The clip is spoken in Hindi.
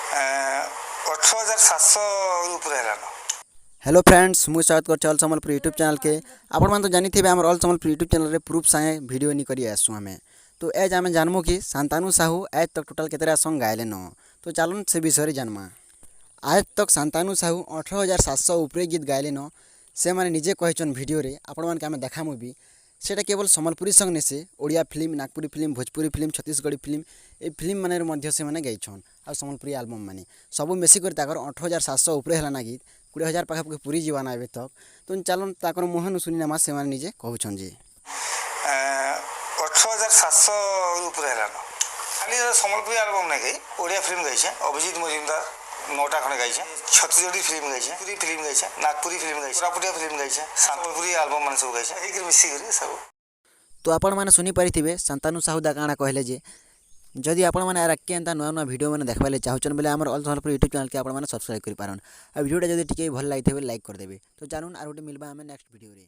₹18,700 हेलो फ्रेंड्स मुझे स्वागत कर ऑल संबलपुर यूट्यूब चैनल के आपण मैंने तो जानी थे आम ऑल संबलपुर यूट्यूब चैनल रे प्रूफ साए वीडियो नहीं करी आसू आम तो एज आम जानमु कि शांतानु साहू आज तक टोटाल केतरा सॉन्ग गायले न तो चलन से विषय जानमा। आज तक शांतानु साहू 18,700 उपरे गीत गायले न से माने निजे कहन वीडियो रे आपण मानके आम देखामु भी सेटा केवल सम्बलपुरी सॉन्ग ने से Odia film Nagpuri film Bhojpuri film Chhattisgarhi film a film माने मध्य से माने गाइछन आ सम्बलपुरी एल्बम माने सब मिसिक 18,700 उपरे हला ना गीत 20,000 पाखापाखि पूरी जीवाना ए तक तो चलन ताकर मुहन सुनी ना से माने निजे कहउछन जी 18,700 खाली सम्बलपुरी एल्बम नहीं गई ओडिया फिल्म गई अभिजीत मजुमदार 9टा खंडे गाई छत्तीसगढ़ी फिल्म गई पूरी फिल्म गई नागपुरी फिल्म गई कोरापुटिया फिल्म गई संबलपुरी एल्बम मान सब गई मिसिक सब। तो आपण मैंने शुनी पारि शांतानु साहू दा काଣା कहले जे जदि आपण मैंने आके एंता नुआ नुआ वीडियो मैंने देखा चाहून बोले आम ऑल संबलपुर यूट्यूब चैनल के आपण मैंने सब्सक्राइब कर पारन आ वीडियोटा जदि टिके भल लगी लाइक कर देबे तो जानून आर गोटे मिलबा हमें नेक्स्ट वीडियो रे।